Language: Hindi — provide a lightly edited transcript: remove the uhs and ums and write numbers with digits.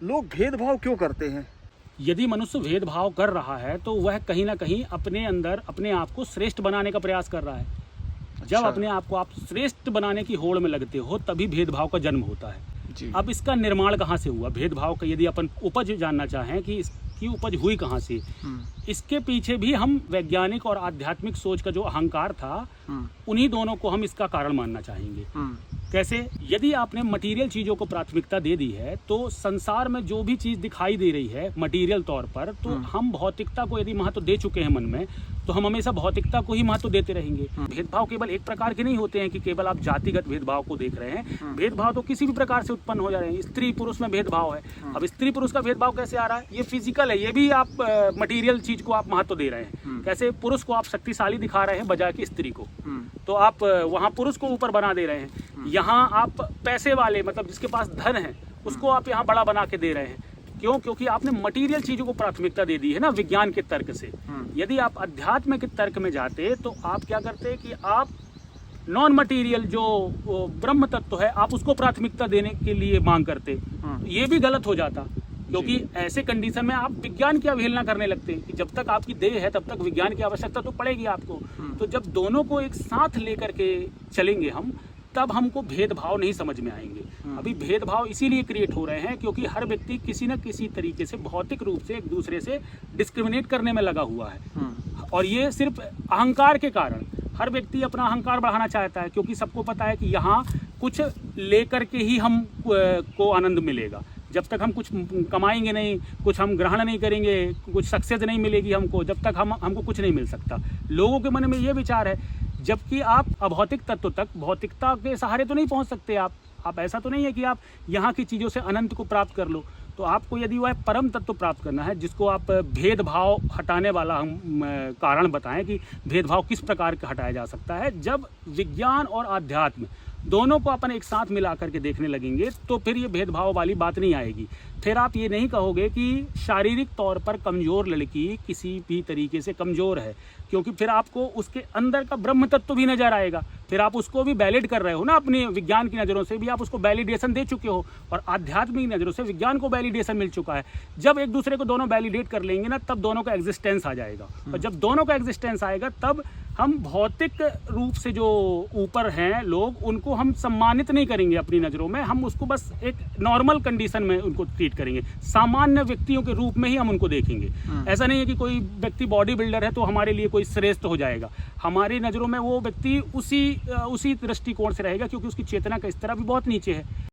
लोग भेदभाव क्यों करते हैं? यदि मनुष्य भेदभाव कर रहा है तो वह कहीं ना कहीं अपने अंदर अपने आप को श्रेष्ठ बनाने का प्रयास कर रहा है। जब अच्छा। अपने आप को आप श्रेष्ठ बनाने की होड़ में लगते हो तभी भेदभाव का जन्म होता है। जी। अब इसका निर्माण कहाँ से हुआ? भेदभाव का यदि अपन उपज जानना चाहें कि इसकी उपज हुई कहाँ से, इसके पीछे भी हम वैज्ञानिक और आध्यात्मिक सोच का जो अहंकार था, उन्हीं दोनों को हम इसका कारण मानना चाहेंगे। कैसे? यदि आपने मटेरियल चीज़ों को प्राथमिकता दे दी है तो संसार में जो भी चीज़ दिखाई दे रही है मटेरियल तौर पर, तो हम भौतिकता को यदि महत्व दे चुके हैं मन में, तो हम हमेशा भौतिकता को ही महत्व देते रहेंगे। भेदभाव केवल एक प्रकार के नहीं होते हैं कि केवल आप जातिगत भेदभाव को देख रहे हैं। भेदभाव तो किसी भी प्रकार से उत्पन्न हो जा रहे हैं। स्त्री पुरुष में भेदभाव है। अब स्त्री पुरुष का भेदभाव कैसे आ रहा है? ये फिजिकल है, ये भी आप मटेरियल चीज को आप महत्व दे रहे हैं। कैसे? पुरुष को आप शक्तिशाली दिखा रहे हैं बजाय कि स्त्री को, तो आप वहाँ पुरुष को ऊपर बना दे रहे हैं। यहाँ आप पैसे वाले, मतलब जिसके पास धन है, उसको आप यहाँ बड़ा बना के दे रहे हैं। क्यों? क्योंकि आपने मटेरियल चीजों को प्राथमिकता दे दी है ना, विज्ञान के तर्क से। यदि आप अध्यात्म के तर्क में जाते तो आप क्या करते कि आप नॉन मटेरियल जो ब्रह्म तत्व है, आप उसको प्राथमिकता देने के लिए मांग करते। ये भी गलत हो जाता, क्योंकि ऐसे कंडीशन में आप विज्ञान की अवहेलना करने लगते हैं कि जब तक आपकी देह है तब तक विज्ञान की आवश्यकता तो पड़ेगी आपको। तो जब दोनों को एक साथ लेकर के चलेंगे हम, तब हमको भेदभाव नहीं समझ में आएंगे। अभी भेदभाव इसीलिए क्रिएट हो रहे हैं क्योंकि हर व्यक्ति किसी न किसी तरीके से भौतिक रूप से एक दूसरे से डिस्क्रिमिनेट करने में लगा हुआ है। और ये सिर्फ अहंकार के कारण, हर व्यक्ति अपना अहंकार बढ़ाना चाहता है, क्योंकि सबको पता है कि यहाँ कुछ लेकर के ही हम को आनंद मिलेगा। जब तक हम कुछ कमाएंगे नहीं, कुछ हम ग्रहण नहीं करेंगे, कुछ सक्सेस नहीं मिलेगी हमको, जब तक हमको कुछ नहीं मिल सकता। लोगों के मन में ये विचार है। जबकि आप अभौतिक तत्व तक भौतिकता के सहारे तो नहीं पहुंच सकते। आप ऐसा तो नहीं है कि आप यहाँ की चीज़ों से अनंत को प्राप्त कर लो। तो आपको यदि वह परम तत्व प्राप्त करना है, जिसको आप भेदभाव हटाने वाला हम कारण बताएं कि भेदभाव किस प्रकार का हटाया जा सकता है, जब विज्ञान और आध्यात्म दोनों को अपन एक साथ मिला करके देखने लगेंगे तो फिर ये भेदभाव वाली बात नहीं आएगी। फिर आप ये नहीं कहोगे कि शारीरिक तौर पर कमज़ोर लड़की किसी भी तरीके से कमज़ोर है, क्योंकि फिर आपको उसके अंदर का ब्रह्म तत्व भी नजर आएगा। फिर आप उसको भी वैलिड कर रहे हो ना, अपनी विज्ञान की नज़रों से भी आप उसको वैलिडेशन दे चुके हो, और आध्यात्मिक नज़रों से विज्ञान को वैलिडेशन मिल चुका है। जब एक दूसरे को दोनों वैलिडेट कर लेंगे ना, तब दोनों का एग्जिस्टेंस आ जाएगा। और जब दोनों का एग्जिस्टेंस आएगा तब हम भौतिक रूप से जो ऊपर हैं लोग, उनको हम सम्मानित नहीं करेंगे अपनी नज़रों में। हम उसको बस एक नॉर्मल कंडीशन में उनको ट्रीट करेंगे, सामान्य व्यक्तियों के रूप में ही हम उनको देखेंगे। ऐसा नहीं है कि कोई व्यक्ति बॉडी बिल्डर है तो हमारे लिए कोई श्रेष्ठ हो जाएगा। हमारी नज़रों में वो व्यक्ति उसी दृष्टिकोण से रहेगा, क्योंकि उसकी चेतना का स्तर अभी बहुत नीचे है।